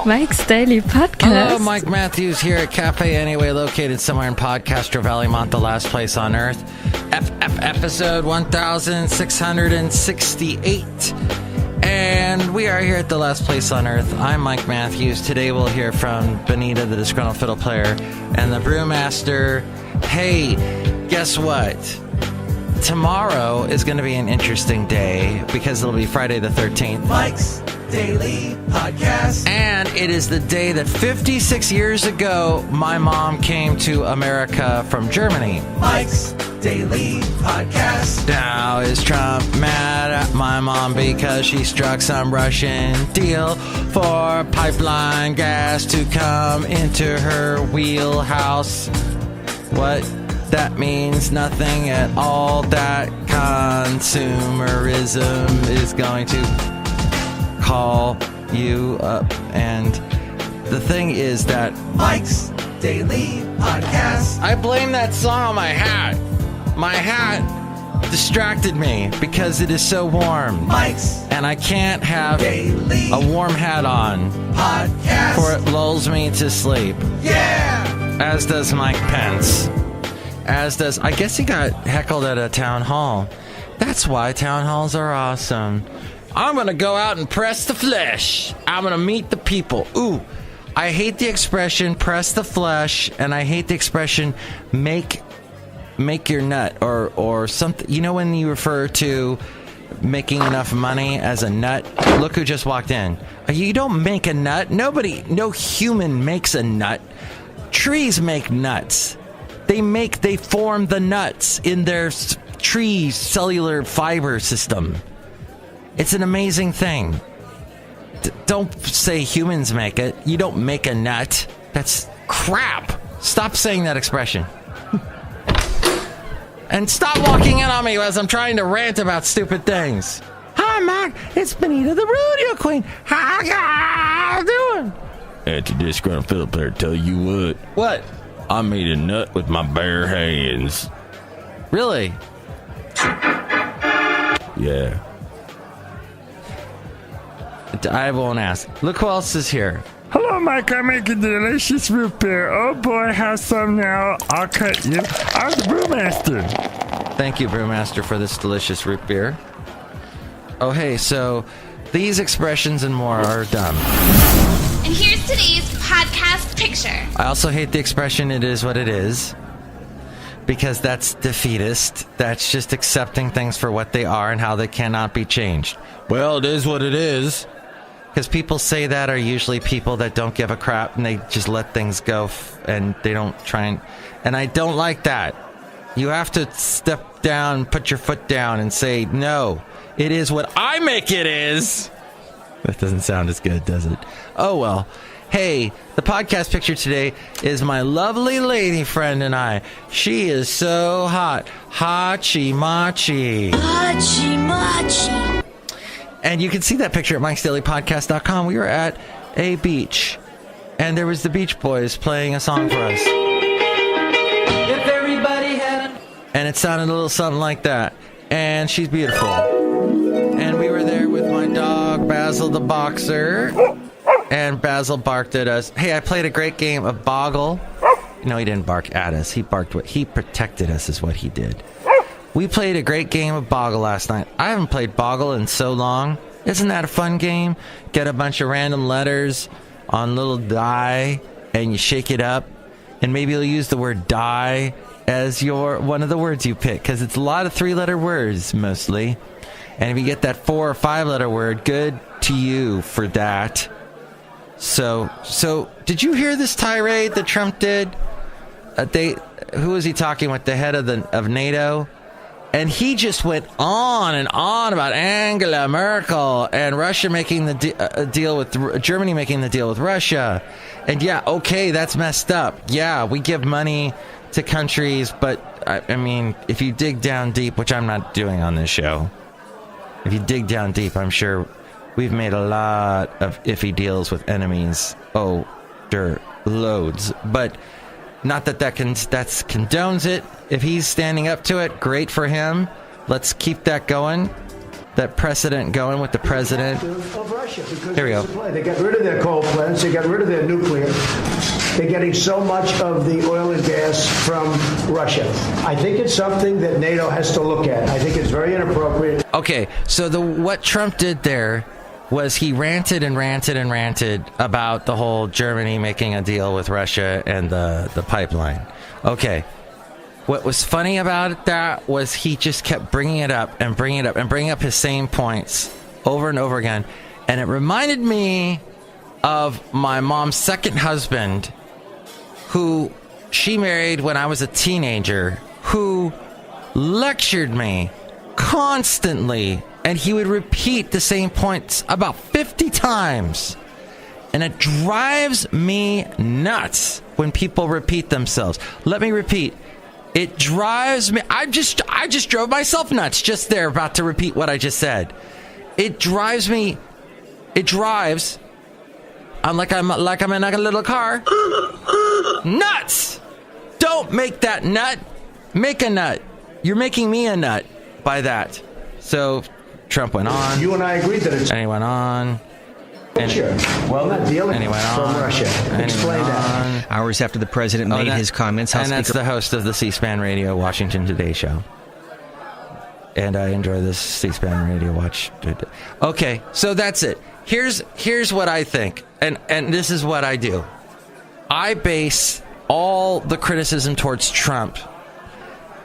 Mike's Daily Podcast. Hello, Mike Matthews here at Café Anyway, located somewhere in Podcastro Valley, Mont, the last place on earth. Episode 1668. And we are here at the last place on earth. I'm Mike Matthews. Today we'll hear from Benita, the Disgruntled Fiddle Player, and the Brewmaster. Hey, guess what? Tomorrow is going to be an interesting day because it'll be Friday the 13th. Mike's Daily Podcast. And it is the day that 56 years ago, my mom came to America from Germany. Mike's Daily Podcast. Now is Trump mad at my mom because she struck some Russian deal for pipeline gas to come into her wheelhouse? What? That means nothing at all. That consumerism is going to call you up. And the thing is that Mike's Daily Podcast. I blame that song on my hat. My hat distracted me because it is so warm. Mike's and I can't have Daily a warm hat on Podcast. for it lulls me to sleep. Yeah! As does Mike Pence. As does, I guess he got heckled at a town hall. That's why town halls are awesome. I'm going to go out and press the flesh. I'm going to meet the people. Ooh, I hate the expression press the flesh, and I hate the expression make your nut or something. You know when you refer to making enough money as a nut? Look who just walked in. You don't make a nut. No human makes a nut. Trees make nuts. They form the nuts in their tree cellular fiber system. It's an amazing thing. Don't say humans make it. You don't make a nut. That's crap. Stop saying that expression. And stop walking in on me as I'm trying to rant about stupid things. Hi, Mike. It's Benita, the rodeo queen. How you doing? At the Disgruntled Fiddle Player, tell you what. What? I made a nut with my bare hands. Really? Yeah. I won't ask. Look who else is here. Hello, Mike. I make a delicious root beer. Oh, boy, have some now. I'll cut you. I'm the Brewmaster. Thank you, Brewmaster, for this delicious root beer. Oh, hey, so these expressions and more are dumb. And here's today's podcast picture. I also hate the expression, it is what it is, because that's defeatist. That's just accepting things for what they are and how they cannot be changed. Well, it is what it is. Because people say that are usually people that don't give a crap and they just let things go and they don't try and I don't like that. You have to step down, put your foot down and say, no, it is what I make it is. That doesn't sound as good, does it? Oh, well. Hey, the podcast picture today is my lovely lady friend and I. She is so hot. Hachi-machi. Hachi-machi. And you can see that picture at mikesdailypodcast.com. We were at a beach, and there was the Beach Boys playing a song for us. If everybody had And it sounded a little something like that. And she's beautiful. And we were there with my dog, Basil the Boxer. And Basil barked at us. Hey, I played a great game of Boggle. No, he didn't bark at us. He barked what he protected us is what he did. We played a great game of Boggle last night. I haven't played Boggle in so long. Isn't that a fun game? Get a bunch of random letters on little die, and you shake it up. And maybe you'll use the word die as one of the words you pick, because it's a lot of 3-letter words, mostly. And if you get that 4 or 5-letter word, good to you for that. So did you hear this tirade that Trump did? Who was he talking with? The head of NATO? And he just went on and on about Angela Merkel and Russia making the deal with Germany making the deal with Russia. And yeah, okay, that's messed up. Yeah, we give money to countries, but I mean, if you dig down deep, which I'm not doing on this show, if you dig down deep, I'm sure we've made a lot of iffy deals with enemies. Oh, loads. But not that condones it. If he's standing up to it, great for him. Let's keep that going. that precedent going with the president. Of Russia, because Here we go. They got rid of their coal plants. They got rid of their nuclear. They're getting so much of the oil and gas from Russia. I think it's something that NATO has to look at. I think it's very inappropriate. Okay, so what Trump did there was he ranted and ranted and ranted about the whole Germany making a deal with Russia and the pipeline. Okay. What was funny about that was he just kept bringing it up and bringing it up and bringing up his same points over and over again. And it reminded me of my mom's second husband, who she married when I was a teenager, who lectured me constantly. And he would repeat the same points about 50 times. And it drives me nuts when people repeat themselves. Let me repeat. It drives me. I just drove myself nuts just there about to repeat what I just said. It drives me. It drives. I'm in like a little car. Nuts. Don't make that nut. Make a nut. You're making me a nut by that. So Trump went on. You and I agreed that it's. And he went on. Well, not dealing and he went from on, Russia. Explain that. Hours after the president made his comments. And that's the host of the C-SPAN Radio Washington Today show. And I enjoy this C-SPAN Radio Watch. Okay, so that's it. Here's what I think. And this is what I do. I base all the criticism towards Trump.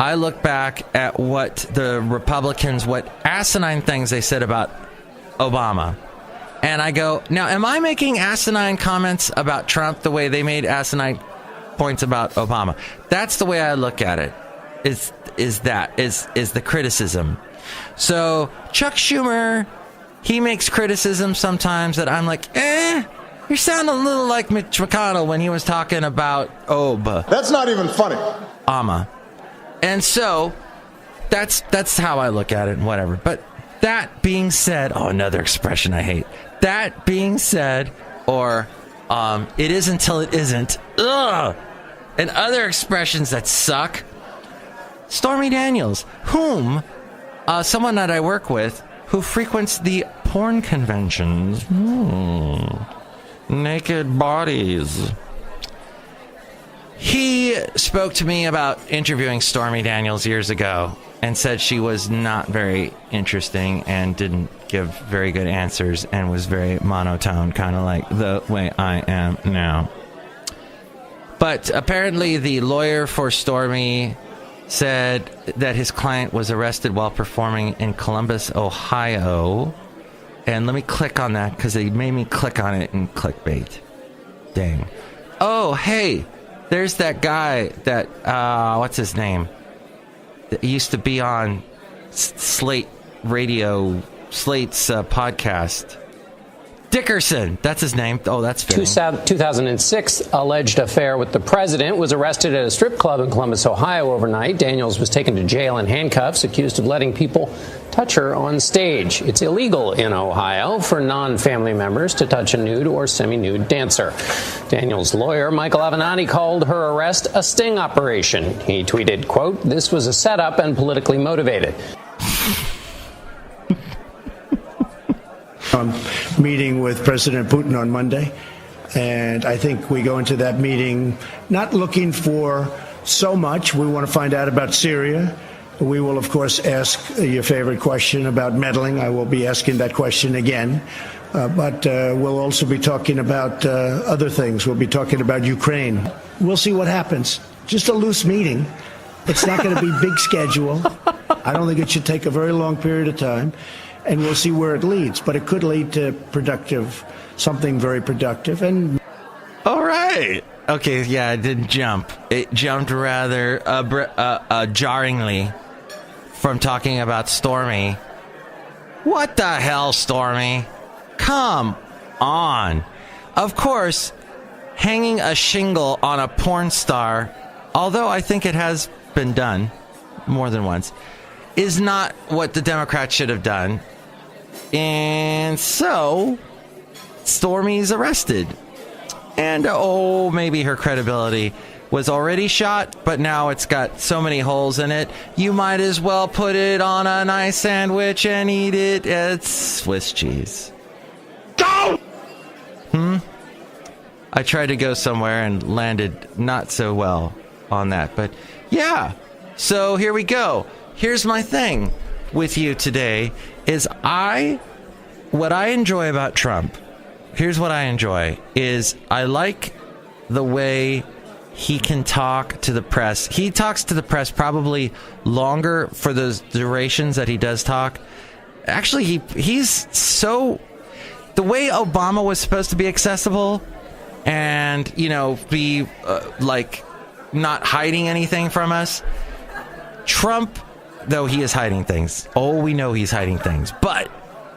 I look back at what the Republicans, what asinine things they said about Obama. And I go, now, am I making asinine comments about Trump the way they made asinine points about Obama? That's the way I look at it, is the criticism. So Chuck Schumer, he makes criticism sometimes that I'm like, you sound a little like Mitch McConnell when he was talking about That's not even funny. Obama. And so that's how I look at it and whatever. But that being said, another expression I hate. That being said, or it is until it isn't, and other expressions that suck. Stormy Daniels, whom someone that I work with, who frequents the porn conventions, naked bodies. He spoke to me about interviewing Stormy Daniels years ago and said she was not very interesting and didn't give very good answers and was very monotone, kind of like the way I am now. But apparently the lawyer for Stormy said that his client was arrested while performing in Columbus, Ohio. And let me click on that because they made me click on it in clickbait. Dang. Oh, hey, there's that guy that, what's his name? That used to be on Slate's podcast. Dickerson, that's his name. Oh, that's fitting. 2006 alleged affair with the president, was arrested at a strip club in Columbus, Ohio overnight. Daniels was taken to jail in handcuffs, accused of letting people touch her on stage. It's illegal in Ohio for non-family members to touch a nude or semi-nude dancer. Daniels' lawyer, Michael Avenatti, called her arrest a sting operation. He tweeted, quote, "This was a setup and politically motivated." Meeting with President Putin on Monday, and I think we go into that meeting not looking for so much. We want to find out about Syria. We will, of course, ask your favorite question about meddling. I will be asking that question again. But we'll also be talking about other things. We'll be talking about Ukraine. We'll see what happens. Just a loose meeting. It's not going to be big schedule. I don't think it should take a very long period of time. And we'll see where it leads. But it could lead to something very productive. And all right. Okay, yeah, it didn't jump. It jumped rather jarringly from talking about Stormy. What the hell, Stormy? Come on. Of course, hanging a shingle on a porn star, although I think it has been done more than once, is not what the Democrats should have done. And so, Stormy's arrested. And, maybe her credibility was already shot, but now it's got so many holes in it, you might as well put it on a nice sandwich and eat it. It's Swiss cheese. Go! I tried to go somewhere and landed not so well on that, but yeah. So here we go. Here's my thing with you today is what I enjoy about Trump. Here's what I enjoy is I like the way he can talk to the press. He talks to the press probably longer for those durations that he does talk. Actually, he's so... The way Obama was supposed to be accessible and, be, not hiding anything from us, Trump, though he is hiding things. Oh, we know he's hiding things. But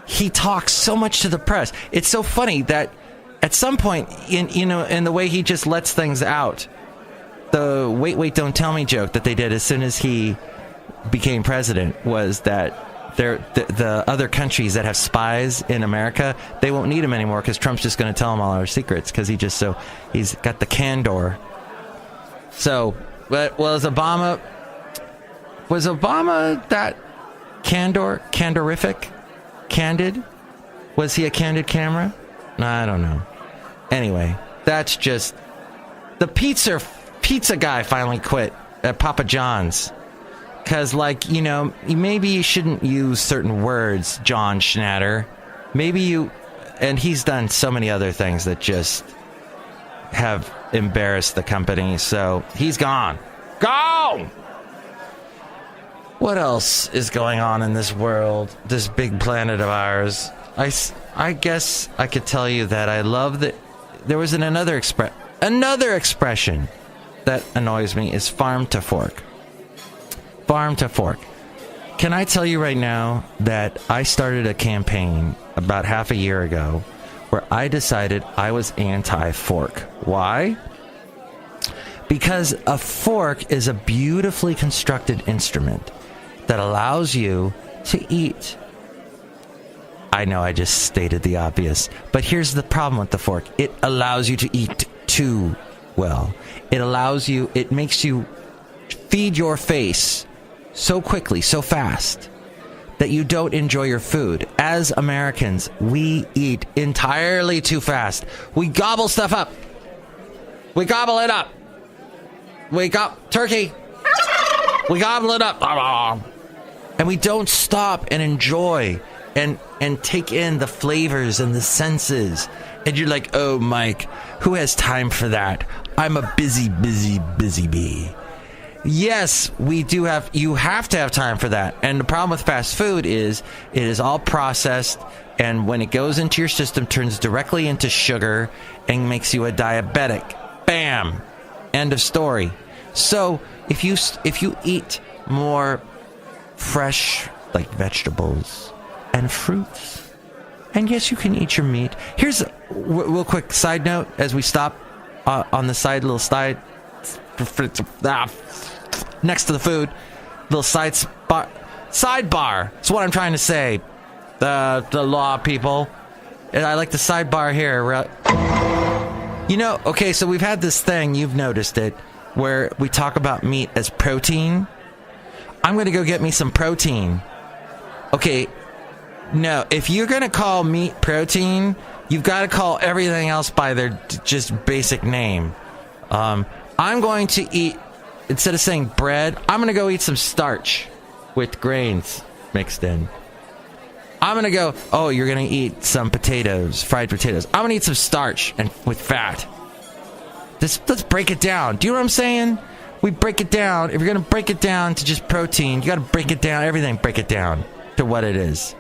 he talks so much to the press. It's so funny that at some point, in the way he just lets things out, the wait, don't tell me joke that they did as soon as he became president was that the other countries that have spies in America, they won't need him anymore because Trump's just going to tell them all our secrets because he's got the candor. So, but was Obama that candorific? Candid? Was he a candid camera? I don't know. Anyway, that's just the pizza guy finally quit at Papa John's. Because, maybe you shouldn't use certain words, John Schnatter. And he's done so many other things that just have embarrassed the company. So, he's gone. Gone! What else is going on in this world, this big planet of ours? I guess I could tell you that I love that there was another expression that annoys me is farm to fork. Farm to fork. Can I tell you right now that I started a campaign about half a year ago where I decided I was anti-fork. Why? Because a fork is a beautifully constructed instrument that allows you to eat. I know I just stated the obvious, but here's the problem with the fork. It allows you to eat too well. It makes you feed your face so quickly, so fast, that you don't enjoy your food. As Americans, we eat entirely too fast. We gobble stuff up. We gobble it up. We got turkey. We gobble it up. And we don't stop and enjoy and take in the flavors and the senses. And you're like, oh, Mike, who has time for that? I'm a busy bee. Yes, you have to have time for that. And the problem with fast food is it is all processed, and when it goes into your system, turns directly into sugar and makes you a diabetic. Bam! End of story. So if you eat more fresh, like vegetables and fruits, and yes, you can eat your meat. Here's a real quick side note as we stop on the little side next to the food, little sidebar. That's what I'm trying to say. The law people, and I like the sidebar here. Okay, so we've had this thing, you've noticed it, where we talk about meat as protein. I'm going to go get me some protein. Okay, no, if you're going to call meat protein, you've got to call everything else by their just basic name. I'm going to eat, instead of saying bread, I'm going to go eat some starch with grains mixed in. I'm going to go, oh, you're going to eat some potatoes, fried potatoes. I'm going to eat some starch and with fat. Let's break it down. Do you know what I'm saying? We break it down. If you're going to break it down to just protein, you got to break it down. Everything, break it down to what it is.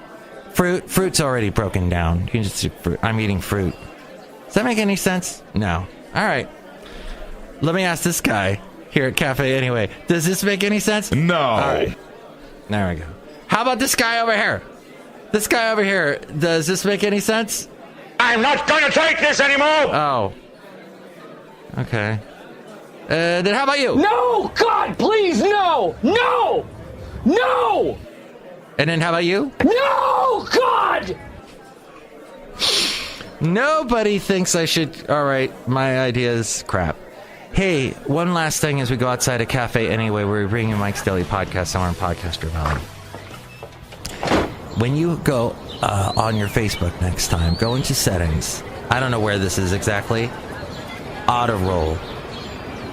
Fruit's already broken down. You can just eat fruit. I'm eating fruit. Does that make any sense? No. All right. Let me ask this guy here at Café Anyway. Does this make any sense? No. All right. There we go. How about this guy over here? This guy over here. Does this make any sense? I'm not going to take this anymore. Oh. Okay. Then how about you? No! God, please, no! No! No! And then how about you? No! God! Nobody thinks I should... All right, my idea is crap. Hey, one last thing as we go outside of Café Anyway, where we bring you Mike's Daily Podcast somewhere in Podcaster Valley. When you go on your Facebook next time, go into settings. I don't know where this is exactly. Auto roll.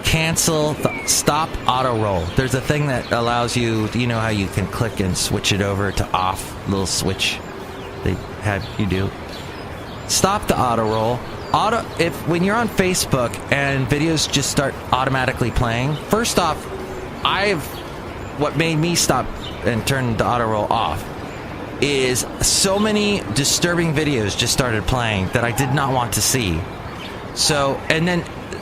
Cancel, stop auto roll. There's a thing that allows you, you know how you can click and switch it over to off, little switch they have you do. Stop the auto roll. When you're on Facebook and videos just start automatically playing, first off, what made me stop and turn the auto roll off is so many disturbing videos just started playing that I did not want to see. So, and then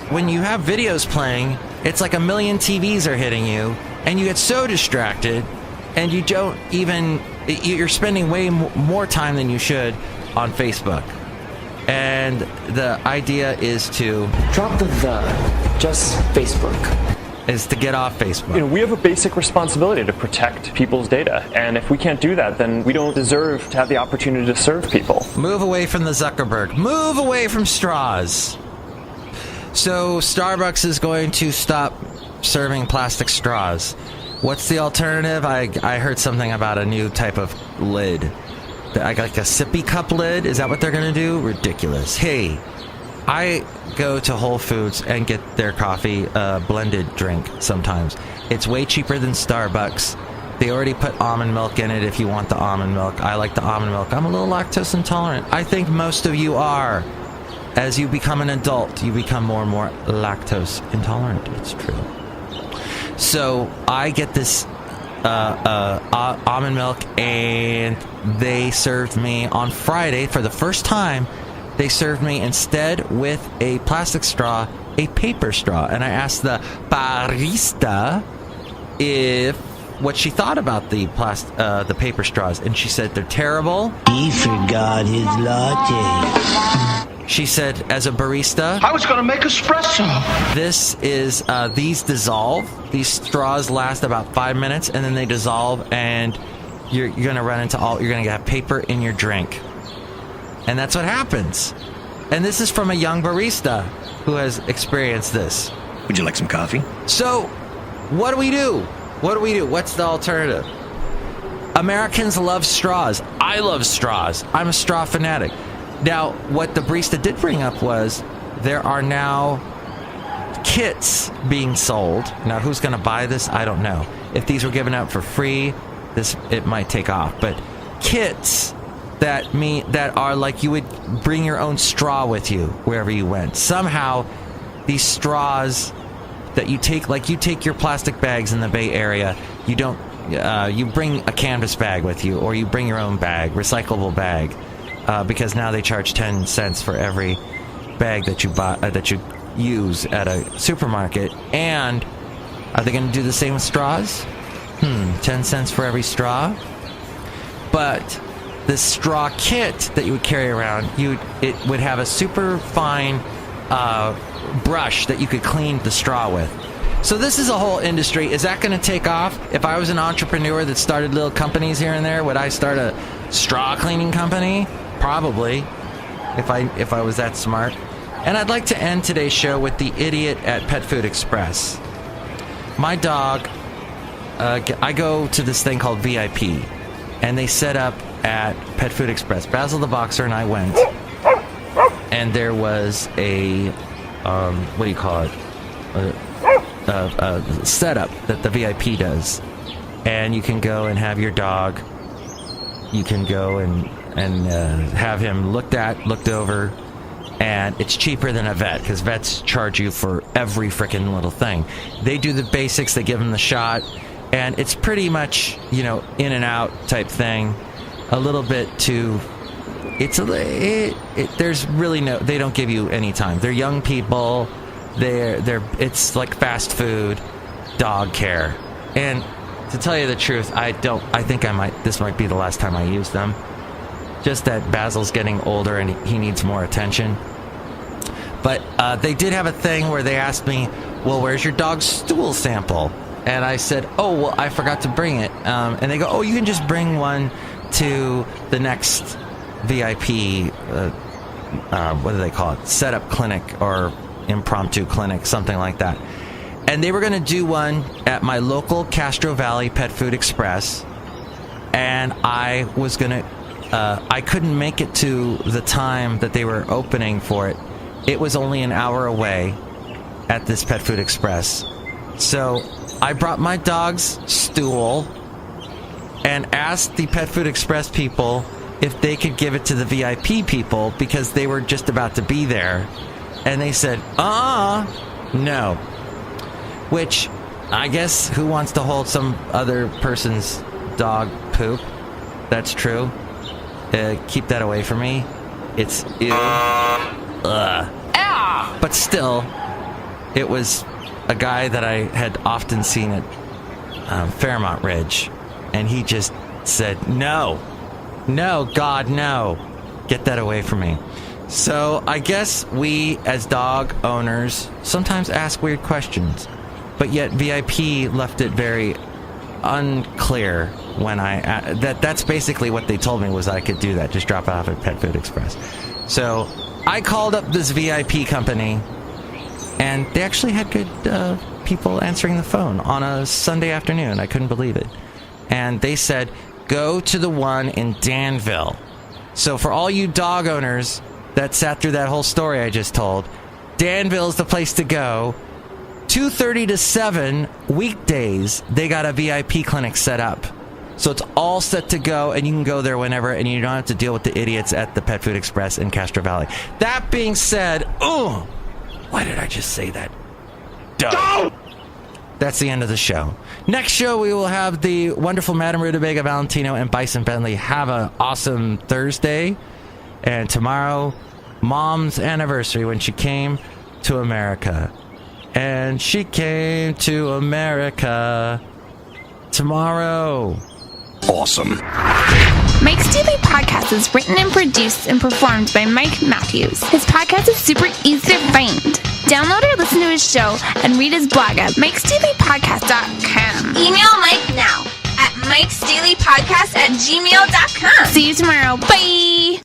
when you have videos playing, it's like a million TVs are hitting you, and you get so distracted, and you don't even, you're spending way more time than you should on Facebook. And the idea is to drop the just Facebook. Is to get off Facebook. You know, we have a basic responsibility to protect people's data, and if we can't do that, then we don't deserve to have the opportunity to serve people. Move away from the Zuckerberg. Move away from straws. So Starbucks is going to stop serving plastic straws. What's the alternative? I heard something about a new type of lid. Like a sippy cup lid? Is that what they're going to do? Ridiculous. Hey, I go to Whole Foods and get their coffee blended drink sometimes. It's way cheaper than Starbucks. They already put almond milk in it if you want the almond milk. I like the almond milk. I'm a little lactose intolerant. I think most of you are. As you become an adult, you become more and more lactose intolerant. It's true. So I get this almond milk, and they served me on Friday for the first time. They served me instead with a plastic straw, a paper straw. And I asked the barista what she thought about the paper straws, and she said they're terrible. He forgot his latte. She said, as a barista, I was going to make espresso. This is these dissolve. These straws last about 5 minutes, and then they dissolve, and you're going to run into you're going to have paper in your drink. And that's what happens. And this is from a young barista who has experienced this. Would you like some coffee? So, what do we do? What's the alternative? Americans love straws. I love straws. I'm a straw fanatic. Now, what the barista did bring up was there are now kits being sold. Now, who's going to buy this? I don't know. If these were given out for free, it might take off. But kits that are like you would bring your own straw with you wherever you went. Somehow, these straws that you take your plastic bags in the Bay Area, you bring a canvas bag with you, or you bring your own bag, recyclable bag, because now they charge 10 cents for every bag that you buy that you use at a supermarket. And are they going to do the same with straws? 10 cents for every straw. But this straw kit that you would carry around, it would have a super fine brush that you could clean the straw with. So this is a whole industry. Is that going to take off? If I was an entrepreneur that started little companies here and there, would I start a straw cleaning company? Probably, if I was that smart. And I'd like to end today's show with the idiot at Pet Food Express. My dog, I go to this thing called VIP, and they set up at Pet Food Express. Basil the Boxer and I went, and there was a what do you call it? A setup that the VIP does, and you can go and have your dog. You can go and have him looked over, and it's cheaper than a vet because vets charge you for every freaking little thing. They do the basics. They give him the shot, and it's pretty much in and out type thing. A little bit too. There's really no. They don't give you any time. They're young people. It's like fast food, dog care. And to tell you the truth, this might be the last time I use them. Just that Basil's getting older and he needs more attention. But they did have a thing where they asked me, well, where's your dog's stool sample? And I said, oh, well, I forgot to bring it. And they go, oh, you can just bring one to the next VIP, what do they call it? Setup clinic or impromptu clinic, something like that. And they were going to do one at my local Castro Valley Pet Food Express. And I was going to, I couldn't make it to the time that they were opening for it. It was only an hour away at this Pet Food Express. So I brought my dog's stool and asked the Pet Food Express people if they could give it to the VIP people because they were just about to be there. And they said, no. Which, I guess, who wants to hold some other person's dog poop? That's true. Keep that away from me. It's ew. Ugh. But still, it was a guy that I had often seen at Fairmont Ridge. And he just said, no, God, no. Get that away from me. So I guess we, as dog owners, sometimes ask weird questions. But yet VIP left it very unclear when that's basically what they told me was I could do that. Just drop it off at Pet Food Express. So I called up this VIP company, and they actually had good people answering the phone on a Sunday afternoon. I couldn't believe it. And they said, go to the one in Danville. So for all you dog owners that sat through that whole story I just told, Danville's the place to go. 2:30 to 7 weekdays, they got a VIP clinic set up. So it's all set to go, and you can go there whenever, and you don't have to deal with the idiots at the Pet Food Express in Castro Valley. That being said, why did I just say that? Duh. That's the end of the show. Next show, we will have the wonderful Madame Rootabega, Valentino, and Bison Bentley. Have an awesome Thursday. And tomorrow, Mom's anniversary when she came to America. And she came to America tomorrow. Awesome. Mike's Daily Podcast is written and produced and performed by Mike Matthews. His podcast is super easy to find. Download or listen to his show and read his blog at mikesdailypodcast.com. Email Mike now at mikesdailypodcast@gmail.com. See you tomorrow. Bye!